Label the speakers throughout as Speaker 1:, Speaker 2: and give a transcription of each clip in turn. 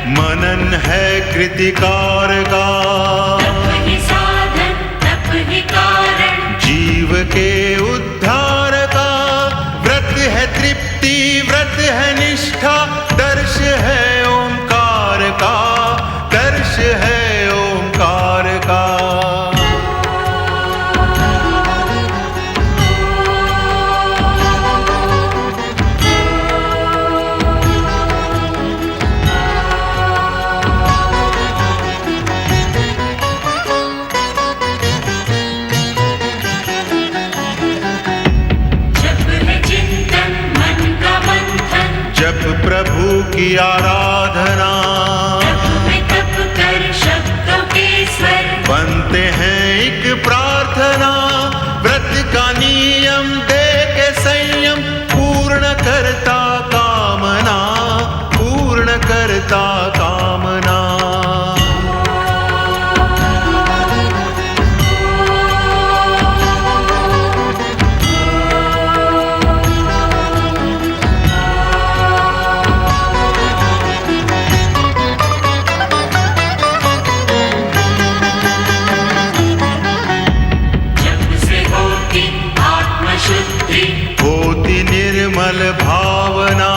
Speaker 1: मनन है कृतिकार का,
Speaker 2: तप ही साधन तप ही कारण,
Speaker 1: जीव के उद्धार का। व्रत है तृप्ति व्रत है निष्ठा, दर्श है ओंकार का, दर्श है ओंकार का। जप प्रभु की आराधना,
Speaker 2: तप कर शब्दों के स्वर,
Speaker 1: बनते हैं एक प्रार्थना। व्रत का नियम दे के संयम, पूर्ण करता कामना, पूर्ण करता कामना। होती निर्मल भावना,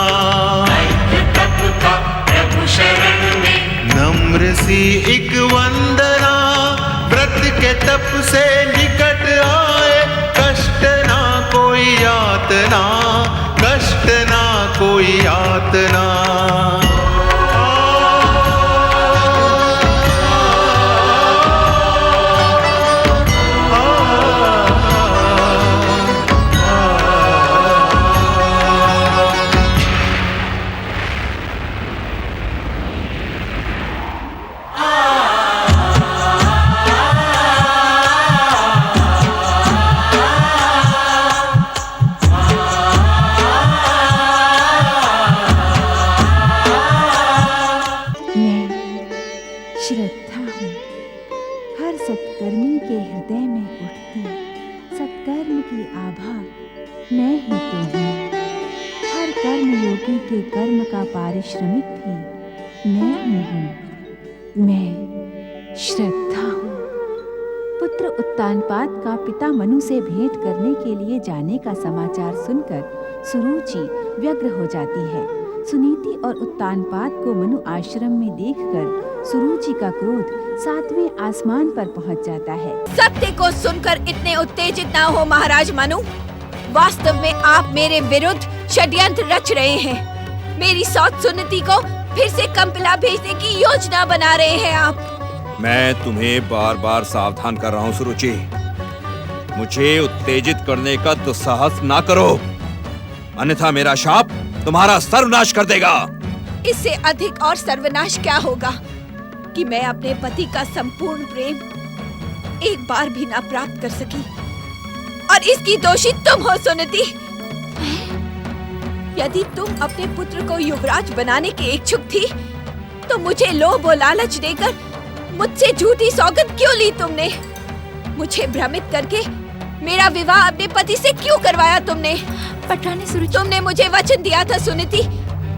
Speaker 2: तप का प्रभु शरण में,
Speaker 1: नम्र सी एक वंदना। व्रत के तप से निकट आए, कष्ट ना कोई यातना, कष्ट ना कोई यातना।
Speaker 3: श्रद्धा हूँ, हर सत्कर्मी के हृदय में उठती, सत्कर्म की आभा मैं ही तो हूँ। हर कर्म योगी के कर्म का पारिश्रमिक भी मैं ही हूँ। मैं श्रद्धा हूँ। पुत्र उत्तानपाद का पिता मनु से भेंट करने के लिए जाने का समाचार सुनकर सुरुचि व्यग्र हो जाती है। सुनीति और उत्तानपाद को मनु आश्रम में देखकर सुरुचि का क्रोध 7वें आसमान पर पहुंच जाता है।
Speaker 4: सत्य को सुनकर इतने उत्तेजित ना हो महाराज मनु। वास्तव में आप मेरे विरुद्ध षड्यंत्र रच रहे हैं। मेरी सौत सुनीति को फिर से कंपिला भेजने की योजना बना रहे हैं आप।
Speaker 5: मैं तुम्हें बार बार सावधान कर रहा हूँ सुरुचि, मुझे उत्तेजित करने का दुस्साहस ना करो, अन्यथा मेरा शाप तुम्हारा सर्वनाश कर देगा।
Speaker 4: इससे अधिक और सर्वनाश क्या होगा कि मैं अपने पति का संपूर्ण प्रेम एक बार भी ना प्राप्त कर सकी, और इसकी दोषी तुम हो सुनीति। यदि तुम अपने पुत्र को युवराज बनाने के इच्छुक थी, तो मुझे लोभ और लालच देकर मुझसे झूठी सौगंध क्यों ली तुमने? मुझे भ्रमित करके मेरा विवाह अपने पति से क्यों करवाया तुमने?
Speaker 3: पटरानी सुरुचि,
Speaker 4: तुमने मुझे वचन दिया था सुनीति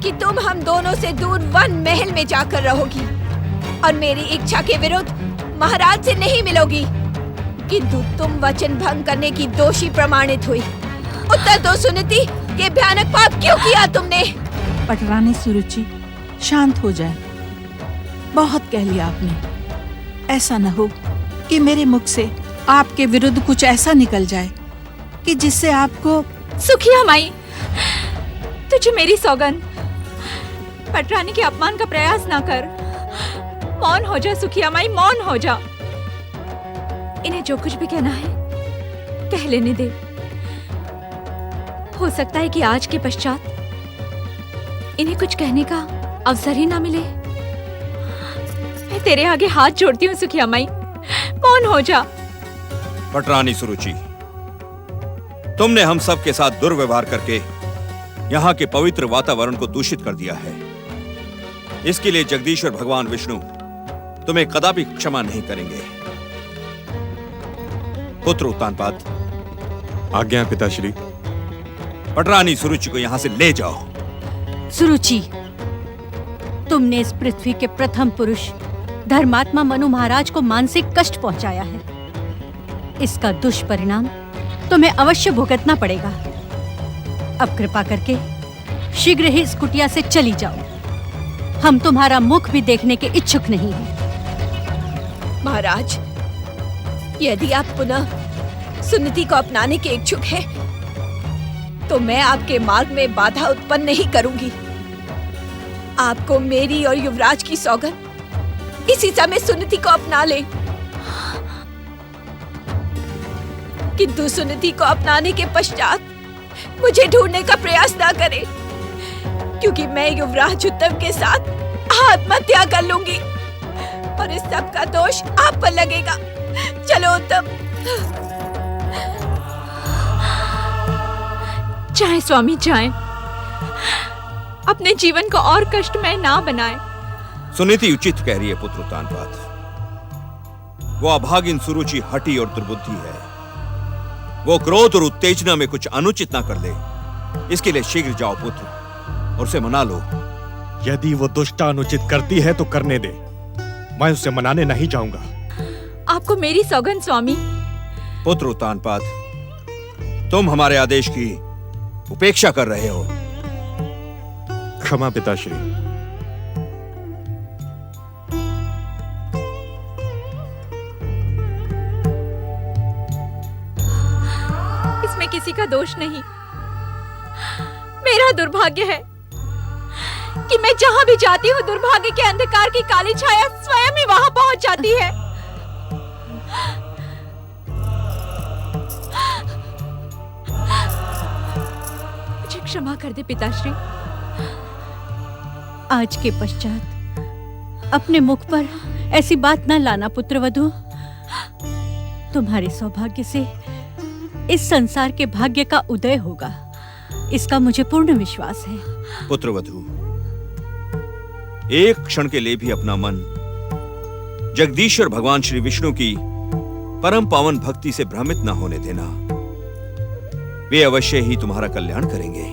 Speaker 4: कि तुम हम दोनों से दूर वन महल में जाकर रहोगी और मेरी इच्छा के विरुद्ध महाराज से नहीं मिलोगी, किंतु तुम वचन भंग करने की दोषी प्रमाणित हुई। उत्तर दो सुनीति, ये भयानक पाप क्यों किया तुमने?
Speaker 6: पटरानी सुरुचि, शांत हो जाए। बहुत कह लिया आपने। ऐसा न हो कि मेरे मुख से आपके विरुद्ध कुछ ऐसा निकल जाए कि जिससे आपको।
Speaker 3: सुखिया माई, तुझे मेरी सौगंध, पटरानी के अपमान का प्रयास ना कर। मौन हो जा सुखिया माई, मौन हो जा। इन्हें जो कुछ भी कहना है कह लेने दे। हो सकता है कि आज के पश्चात
Speaker 7: इन्हें कुछ कहने का अवसर ही ना मिले। मैं तेरे आगे हाथ जोड़ती हूँ सुखिया माई, मौन हो जा।
Speaker 5: पटरानी सुरुचि, तुमने हम सब के साथ दुर्व्यवहार करके यहाँ के पवित्र वातावरण को दूषित कर दिया है। इसके लिए जगदीश्वर भगवान विष्णु तुम्हें कदापि क्षमा नहीं करेंगे। पुत्र उत्तानपाद,
Speaker 8: आज्ञा पिताश्री।
Speaker 5: पटरानी सुरुचि को यहां से ले जाओ।
Speaker 9: सुरुचि, तुमने इस पृथ्वी के प्रथम पुरुष धर्मात्मा मनु महाराज को मानसिक कष्ट पहुंचाया है। इसका दुष्परिणाम तुम्हें अवश्य भुगतना पड़ेगा। अब कृपा करके शीघ्र ही इस कुटिया से चली जाओ। हम तुम्हारा मुख भी देखने के इच्छुक नहीं हैं।
Speaker 4: महाराज, यदि आप पुनः सुनीति को अपनाने के इच्छुक हैं, तो मैं आपके मार्ग में बाधा उत्पन्न नहीं करूंगी। आपको मेरी और युवराज की सौगंध, इसी समय सुनीति को अपना ले। किंतु सुनीति को अपनाने के पश्चात मुझे ढूंढने का प्रयास ना करें, क्योंकि मैं युवराज उत्तम के साथ आत्महत्या कर लूंगी और इस सब का दोष आप पर लगेगा। चलो उत्तम।
Speaker 7: चाहे स्वामी जाएं, अपने जीवन को और कष्टमय ना बनाएं।
Speaker 5: सुनीति उचित कह रही है पुत्र उत्तानपाद। वो अभागिन सुरुचि हठी और दुर्बुद्धि है। वो क्रोध और उत्तेजना में कुछ अनुचित ना कर ले। इसके लिए शीघ्र जाओ पुत्र और उसे मना लो।
Speaker 8: यदि वो दुष्टा अनुचित करती है तो करने दे, मैं उसे मनाने नहीं जाऊंगा।
Speaker 7: आपको मेरी सौगंध स्वामी।
Speaker 5: पुत्र उत्तानपाद, तुम हमारे आदेश की उपेक्षा कर रहे हो।
Speaker 8: क्षमा पिताश्री।
Speaker 7: इसमें किसी का दोष नहीं। मेरा दुर्भाग्य है कि मैं जहां भी जाती हूँ, दुर्भाग्य के अंधकार की काली छाया स्वयं ही वहां पहुंच जाती है। मुझे क्षमा कर दे पिताश्री।
Speaker 9: आज के पश्चात अपने मुख पर ऐसी बात न लाना पुत्रवधू। तुम्हारे सौभाग्य से इस संसार के भाग्य का उदय होगा, इसका मुझे पूर्ण विश्वास है।
Speaker 5: पुत्रवधू, एक क्षण के लिए भी अपना मन जगदीश्वर भगवान श्री विष्णु की परम पावन भक्ति से भ्रमित न होने देना। वे अवश्य ही तुम्हारा कल्याण करेंगे।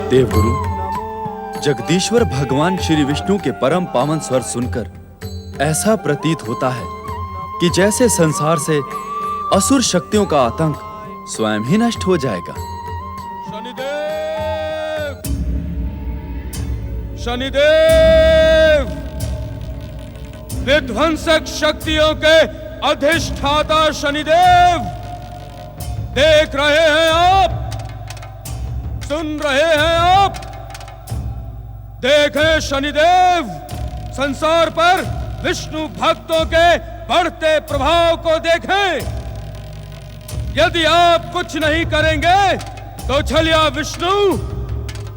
Speaker 10: देवगुरु, जगदीश्वर भगवान श्री विष्णु के परम पावन स्वर सुनकर ऐसा प्रतीत होता है कि जैसे संसार से असुर शक्तियों का आतंक स्वयं ही नष्ट हो जाएगा।
Speaker 11: शनिदेव! शनिदेव! विध्वंसक शक्तियों के अधिष्ठाता शनिदेव, देख रहे हैं आप? सुन रहे हैं आप? देखें शनिदेव, संसार पर विष्णु भक्तों के बढ़ते प्रभाव को देखें। यदि आप कुछ नहीं करेंगे तो छलिया विष्णु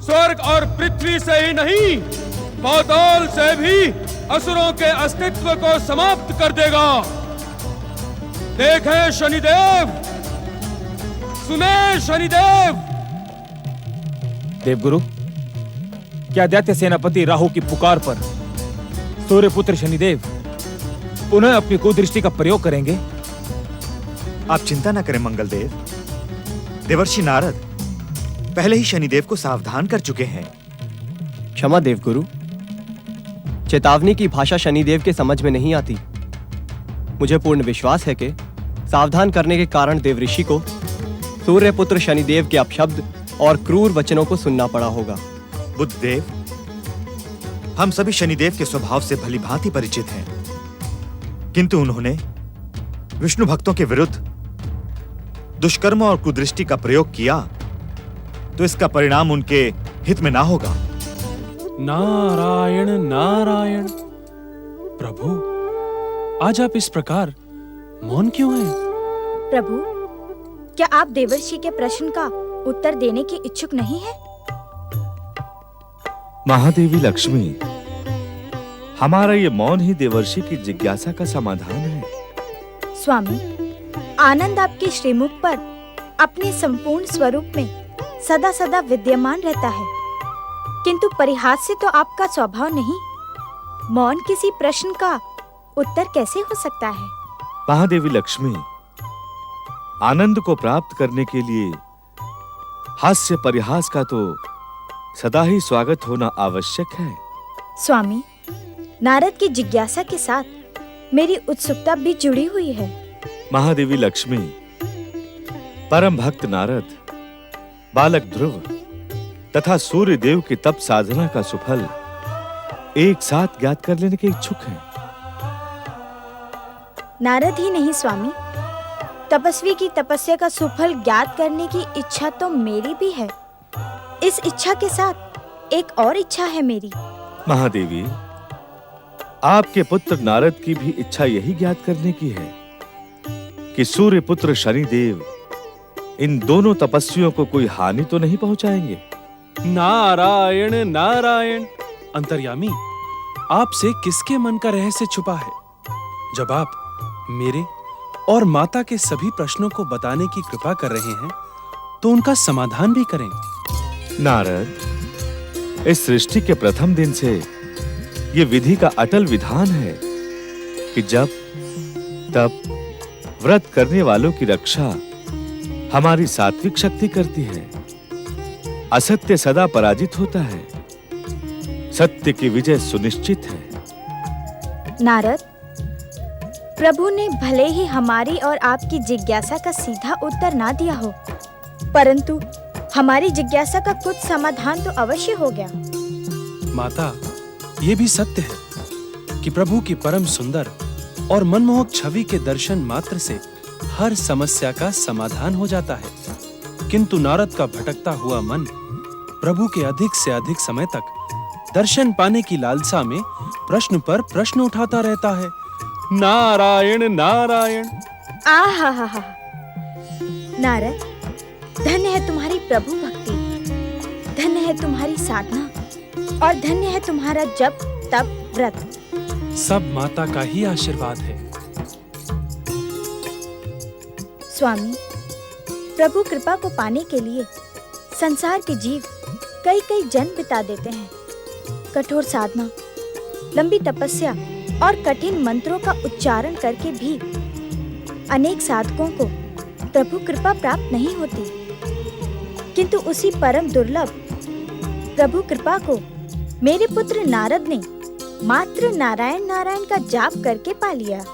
Speaker 11: स्वर्ग और पृथ्वी से ही नहीं, पाताल से भी असुरों के अस्तित्व को समाप्त कर देगा। देखें शनिदेव, सुने शनिदेव।
Speaker 12: देवगुरु, क्या दैत्य सेनापति राहु की पुकार पर सूर्यपुत्र शनिदेव पुनः अपनी कुदृष्टि का प्रयोग करेंगे?
Speaker 13: आप चिंता न करें मंगलदेव। देवर्षि नारद पहले ही शनिदेव को सावधान कर चुके हैं।
Speaker 14: क्षमा देवगुरु, चेतावनी की भाषा शनिदेव के समझ में नहीं आती। मुझे पूर्ण विश्वास है कि सावधान करने के कारण देवऋषि को सूर्यपुत्र शनिदेव के अपशब्द और क्रूर वचनों को सुनना पड़ा होगा।
Speaker 13: बुद्धदेव, हम सभी शनिदेव के स्वभाव से भली भांति परिचित हैं, किंतु उन्होंने विष्णु भक्तों के विरुद्ध दुष्कर्म और कुदृष्टि का प्रयोग किया तो इसका परिणाम उनके हित में ना होगा।
Speaker 15: नारायण नारायण। प्रभु, आज आप इस प्रकार मौन क्यों हैं?
Speaker 16: प्रभु, क्या आप देवर्षि के प्रश्न का उत्तर देने की इच्छुक नहीं हैं?
Speaker 17: महादेवी लक्ष्मी, हमारा ये मौन ही देवर्षि की जिज्ञासा का समाधान है।
Speaker 16: स्वामी, आनंद आपके श्रीमुख पर अपने संपूर्ण स्वरूप में सदा सदा विद्यमान रहता है, किंतु परिहास से तो आपका स्वभाव नहीं। मौन किसी प्रश्न का उत्तर कैसे हो सकता है?
Speaker 17: महादेवी लक्ष्मी, आनंद को प्राप्त करने के लिए हास्य परिहास का तो सदा ही स्वागत होना आवश्यक है।
Speaker 16: स्वामी, नारद की जिज्ञासा के साथ मेरी उत्सुकता भी जुड़ी हुई है।
Speaker 17: महादेवी लक्ष्मी, परम भक्त नारद, बालक ध्रुव तथा सूर्य देव की तप साधना का सुफल एक साथ ज्ञात कर लेने के इच्छुक हैं।
Speaker 16: नारद ही नहीं स्वामी, तपस्वी की तपस्या का सुफल ज्ञात करने की इच्छा तो मेरी भी है। इस इच्छा के साथ एक और इच्छा है मेरी।
Speaker 17: महादेवी, आपके पुत्र नारद की भी इच्छा यही ज्ञात करने की है कि सूर्य पुत्र शनिदेव इन दोनों तपस्वियों को कोई हानि तो नहीं पहुंचाएंगे।
Speaker 15: नारायण नारायण। अंतर्यामी, आपसे किसके मन का रहस्य छुपा है? जब आप मेरे और माता के सभी प्रश्नों को बताने की कृपा कर रहे हैं, तो उनका समाधान भी करें।
Speaker 17: नारद, इस सृष्टि के प्रथम दिन से ये विधि का अटल विधान है कि जब तब व्रत करने वालों की रक्षा हमारी सात्विक शक्ति करती है। असत्य सदा पराजित होता है, सत्य की विजय सुनिश्चित है।
Speaker 16: नारद, प्रभु ने भले ही हमारी और आपकी जिज्ञासा का सीधा उत्तर ना दिया हो, परंतु हमारी जिज्ञासा का कुछ समाधान तो अवश्य हो गया।
Speaker 15: माता, ये भी सत्य है कि प्रभु की परम सुंदर और मनमोहक छवि के दर्शन मात्र से हर समस्या का समाधान हो जाता है, किंतु नारद का भटकता हुआ मन प्रभु के अधिक से अधिक समय तक दर्शन पाने की लालसा में प्रश्न पर प्रश्न उठाता रहता है। नारायण नारायण।
Speaker 16: आहा, नारद, धन्य है तुम्हारी प्रभु भक्ति, धन्य है तुम्हारी साधना और धन्य है तुम्हारा जप तप व्रत।
Speaker 15: सब माता का ही आशीर्वाद है।
Speaker 16: स्वामी, प्रभु कृपा को पाने के लिए संसार के जीव कई कई जन्म बिता देते हैं। कठोर साधना, लंबी तपस्या और कठिन मंत्रों का उच्चारण करके भी अनेक साधकों को प्रभु कृपा प्राप्त नहीं होती, किंतु उसी परम दुर्लभ प्रभु कृपा को मेरे पुत्र नारद ने मात्र नारायण नारायण का जाप करके पा लिया।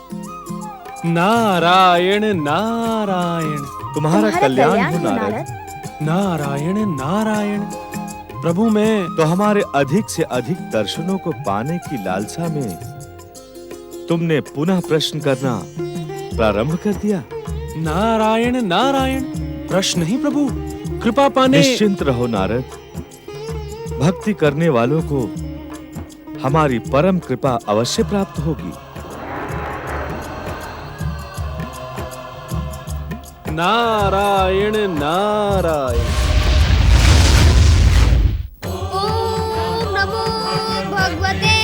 Speaker 15: नारायण नारायण।
Speaker 17: तुम्हारा कल्याण हो नारद।
Speaker 15: नारायण नारायण। प्रभु, मैं
Speaker 17: तो हमारे अधिक से अधिक दर्शनों को पाने की लालसा में तुमने पुनः प्रश्न करना प्रारंभ कर दिया।
Speaker 15: नारायण नारायण। प्रश्न नहीं प्रभु, कृपा पाने।
Speaker 17: निश्चिंत रहो नारद, भक्ति करने वालों को हमारी परम कृपा अवश्य प्राप्त होगी।
Speaker 15: नारायण नारायण।
Speaker 18: ओम नमो भगवते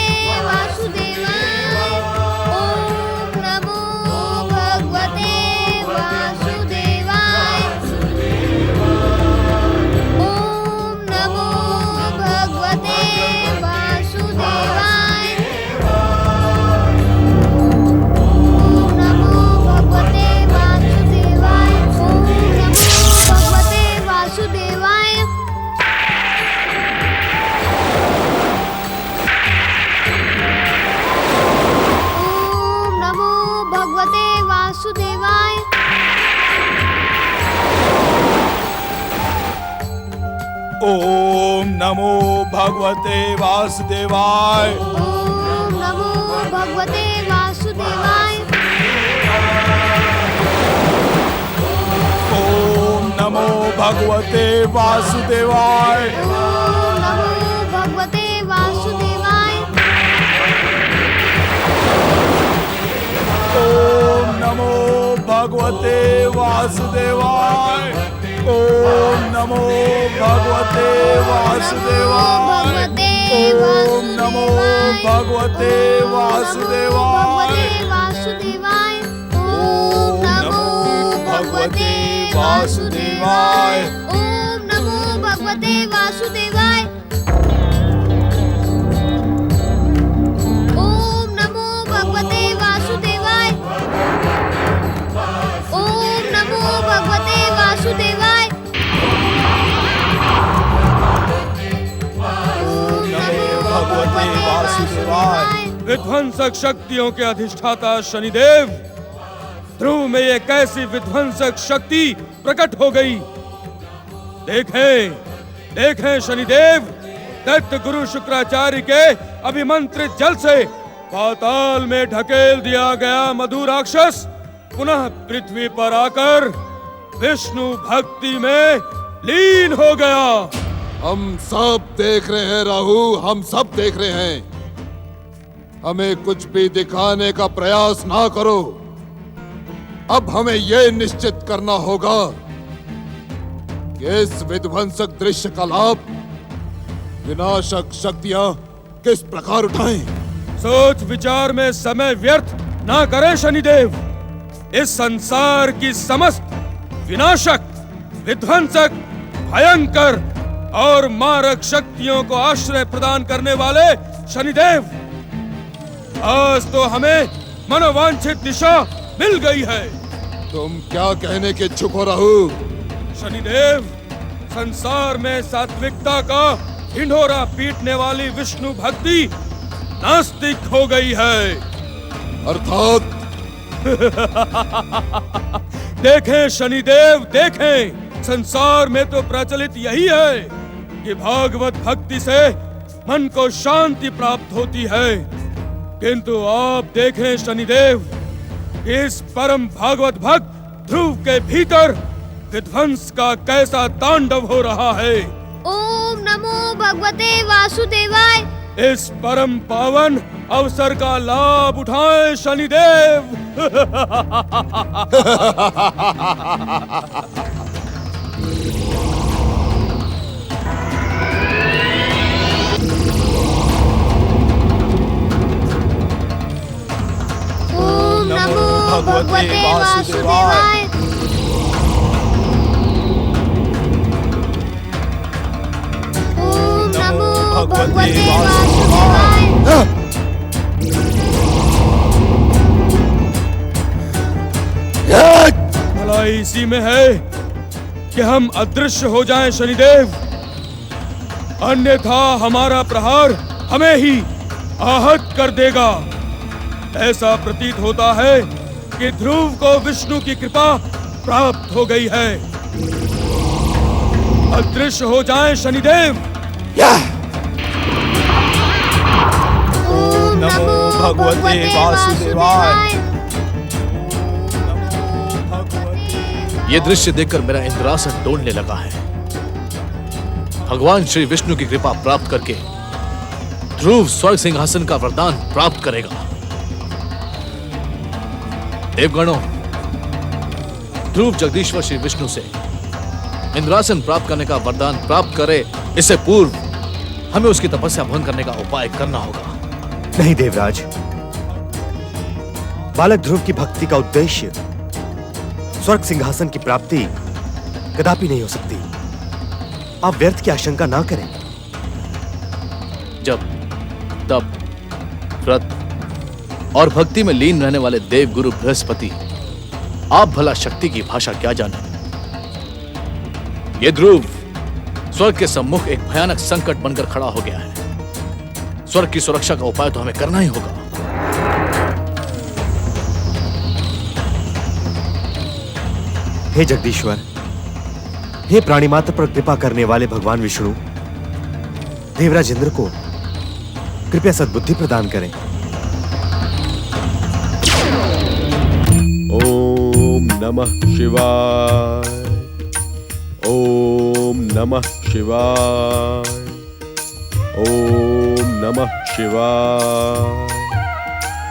Speaker 18: वासुदेवाय। ओम नमो भगवते वासुदेवाय। ओम नमो भगवते वासुदेवाय। ओम नमो भगवते वासुदेवाय। ओम नमो भगवते वासुदेवाय। वासुदेवाय।
Speaker 11: ओम नमो भगवते वासुदेवाय।
Speaker 18: ओम नमो भगवते वासुदेवाय।
Speaker 11: ओम नमो भगवते वासुदेवाय।
Speaker 18: ओम नमो भगवते वासुदेवाय।
Speaker 11: ओम नमो भगवते वासुदेवाय। ओम नमो भगवते वासुदेवाय। ओम नमो भगवते वासुदेवाय।
Speaker 18: ओम नमो भगवते वासुदेवाय। ओम नमो भगवते वासुदेवाय। ओम नमो भगवते वासुदेवाय। ओम नमो भगवते वासुदेवाय।
Speaker 11: भगवते वासुदेवाय। विध्वंसक शक्तियों के अधिष्ठाता शनिदेव, ध्रुव में ये कैसी विध्वंसक शक्ति प्रकट हो गई। देखें, देखें शनिदेव, दैत्य गुरु शुक्राचार्य के अभिमंत्रित जल से पाताल में ढकेल दिया गया मधु राक्षस पुनः पृथ्वी पर आकर विष्णु भक्ति में लीन हो गया।
Speaker 19: हम सब देख रहे हैं राहु, हम सब देख रहे हैं। हमें कुछ भी दिखाने का प्रयास ना करो। अब हमें यह निश्चित करना होगा कि इस विध्वंसक दृश्य का लाभ विनाशक शक्तियां किस प्रकार उठाएं।
Speaker 11: सोच विचार में समय व्यर्थ ना करें शनिदेव। इस संसार की समस्त विनाशक, विध्वंसक, भयंकर और मारक शक्तियों को आश्रय प्रदान करने वाले शनिदेव, आज तो हमें मनोवांछित दिशा मिल गई है।
Speaker 19: तुम क्या कहने के इच्छुक हो राहु?
Speaker 11: शनिदेव, संसार में सात्विकता का ढिंढोरा पीटने वाली विष्णु भक्ति नास्तिक हो गई है।
Speaker 19: अर्थात
Speaker 11: देखें शनिदेव, देखें, संसार में तो प्रचलित यही है कि भागवत भक्ति से मन को शांति प्राप्त होती है, किंतु आप देखें शनिदेव, इस परम भागवत भक्त ध्रुव के भीतर विध्वंस का कैसा तांडव हो रहा है।
Speaker 18: ओम नमो भगवते वासुदेवाय।
Speaker 11: इस परम पावन अवसर का लाभ उठाएं शनिदेव।
Speaker 18: ओम नमो भगवते वासुदेवाय। ओम नमो भगवते वासुदेवाय।
Speaker 11: भलाई इसी में है कि हम अदृश्य हो जाएं शनिदेव, अन्यथा हमारा प्रहार हमें ही आहत कर देगा। ऐसा प्रतीत होता है कि ध्रुव को विष्णु की कृपा प्राप्त हो गई है। अदृश्य हो जाएं शनिदेव।
Speaker 18: ओम नमो भगवते वासुदेवाय।
Speaker 20: ये दृश्य देखकर मेरा इंद्रासन डोलने लगा है। भगवान श्री विष्णु की कृपा प्राप्त करके ध्रुव स्वर्ग सिंहासन का वरदान प्राप्त करेगा। देवगणों, ध्रुव जगदीश्वर श्री विष्णु से इंद्रासन प्राप्त करने का वरदान प्राप्त करे, इससे पूर्व हमें उसकी तपस्या भंग करने का उपाय करना होगा।
Speaker 13: नहीं देवराज, बालक ध्रुव की भक्ति का उद्देश्य स्वर्ग सिंहासन की प्राप्ति कदापि नहीं हो सकती। आप व्यर्थ की आशंका ना करें।
Speaker 20: जब तप, व्रत और भक्ति में लीन रहने वाले देव गुरु बृहस्पति, आप भला शक्ति की भाषा क्या जाने। ये ध्रुव स्वर्ग के सम्मुख एक भयानक संकट बनकर खड़ा हो गया है। स्वर्ग की सुरक्षा का उपाय तो हमें करना ही होगा।
Speaker 13: हे जगदीश्वर, हे प्राणी मात्र पर कृपा करने वाले भगवान विष्णु, देवराज इंद्र को कृपया सद्बुद्धि प्रदान करें।
Speaker 15: ओम नमः शिवाय। ओम नमः शिवाय। ओम नमः शिवाय।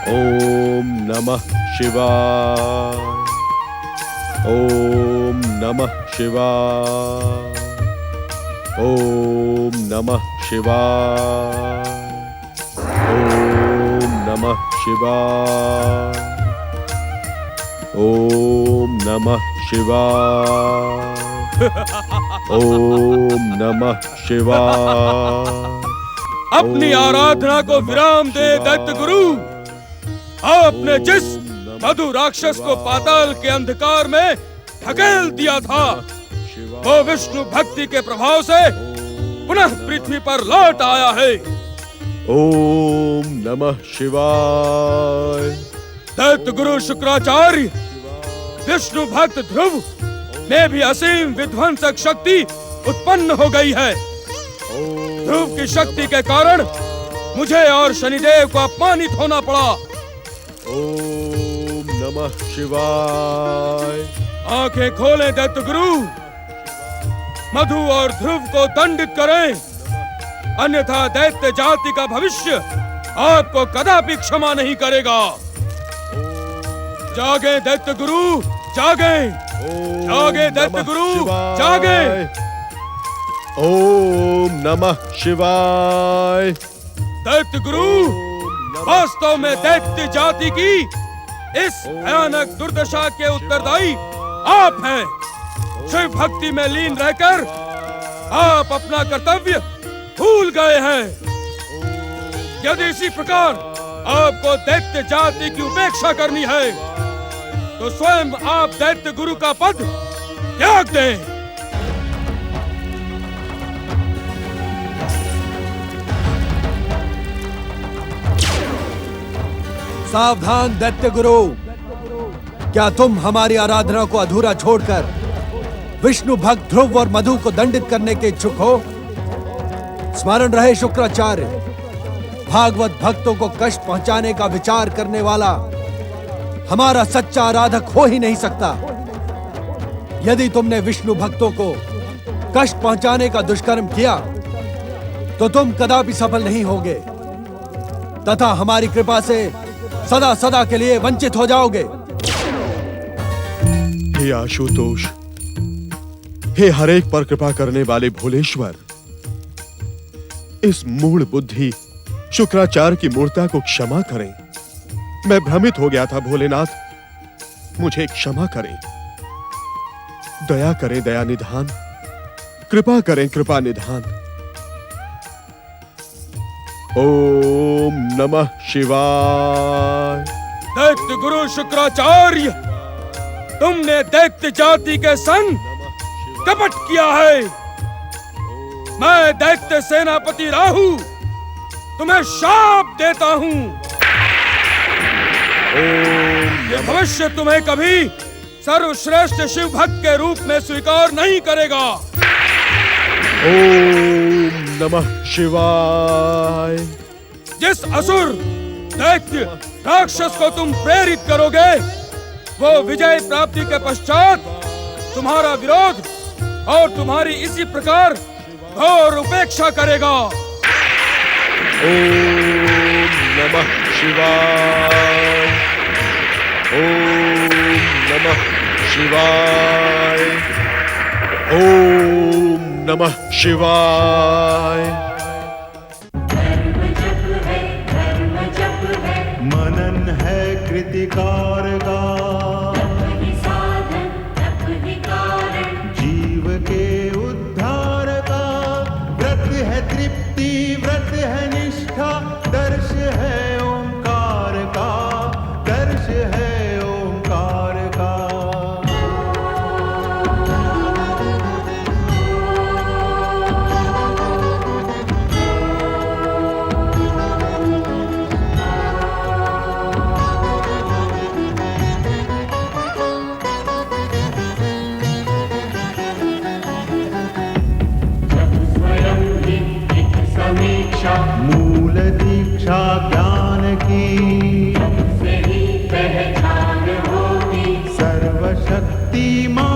Speaker 15: ओम नमः शिवाय। ओम नमः शिवाय। ओम नमः शिवाय। ओम नमः शिवाय। ओम नमः शिवाय। ओम नमः शिवाय।
Speaker 11: अपनी आराधना को विराम दे दैत्य गुरु। आपने जिस मधु राक्षस को पाताल के अंधकार में धकेल दिया था, वो विष्णु भक्ति के प्रभाव से पुनः पृथ्वी पर लौट आया है।
Speaker 15: ओम नमः शिवाय।
Speaker 11: दैत्य गुरु शुक्राचार्य, विष्णु भक्त ध्रुव में भी असीम विध्वंसक शक्ति उत्पन्न हो गई है। ध्रुव की शक्ति के कारण मुझे और शनिदेव को अपमानित होना पड़ा।
Speaker 15: ओम नमः शिवाय।
Speaker 11: आंखें खोलें दैत्य गुरु, मधु और ध्रुव को दंडित करें, अन्यथा दैत्य जाति का भविष्य आपको कदापि क्षमा नहीं करेगा। जागे दैत्य गुरु, जागे, जागे दैत्य गुरु, जागे।
Speaker 15: ओम नमः शिवाय।
Speaker 11: दैत्य गुरु, वास्तव में दैत्य जाति की इस भयानक दुर्दशा के उत्तरदायी आप हैं। शिव भक्ति में लीन रहकर आप अपना कर्तव्य भूल गए हैं। यदि इसी प्रकार आपको दैत्य जाति की उपेक्षा करनी है, तो स्वयं आप दैत्य गुरु का पद त्याग दें।
Speaker 21: सावधान दैत्य गुरु, क्या तुम हमारी आराधना को अधूरा छोड़कर विष्णु भक्त ध्रुव और मधु को दंडित करने के इच्छुक हो? स्मरण रहे शुक्राचार्य, भागवत भक्तों को कष्ट पहुंचाने का विचार करने वाला हमारा सच्चा आराधक हो ही नहीं सकता। यदि तुमने विष्णु भक्तों को कष्ट पहुंचाने का दुष्कर्म किया, तो तुम कदापि सफल नहीं होगे तथा हमारी कृपा से सदा सदा के लिए वंचित हो जाओगे।
Speaker 15: हे आशुतोष, हे हरेक पर कृपा करने वाले भोलेश्वर, इस मूढ़ बुद्धि शुक्राचार्य की मूर्ता को क्षमा करें। मैं भ्रमित हो गया था भोलेनाथ, मुझे क्षमा करें। दया करें दया निधान, कृपा करें कृपा निधान। ओम नमः शिवाय।
Speaker 11: दैत्य गुरु शुक्राचार्य, तुमने दैत्य जाति के संग कपट किया है। मैं दैत्य सेनापति राहु तुम्हें शाप देता हूँ। ये भविष्य तुम्हें कभी सर्वश्रेष्ठ शिव भक्त के रूप में स्वीकार नहीं करेगा।
Speaker 15: ओम नमः शिवाय।
Speaker 11: जिस असुर दैत्य राक्षस को तुम प्रेरित करोगे, वो विजय प्राप्ति के पश्चात तुम्हारा विरोध और तुम्हारी इसी प्रकार घोर उपेक्षा करेगा।
Speaker 15: ओम नमः शिवाय। ओम नमः शिवाय। ओम नमः शिवाय।
Speaker 1: मनन है कृतिकार का, जीव के उद्धार का। व्रत है तृप्ति, व्रत है निष्ठा, दर्श है ओंकार का, दर्श है ओंकार का। शक्तिमान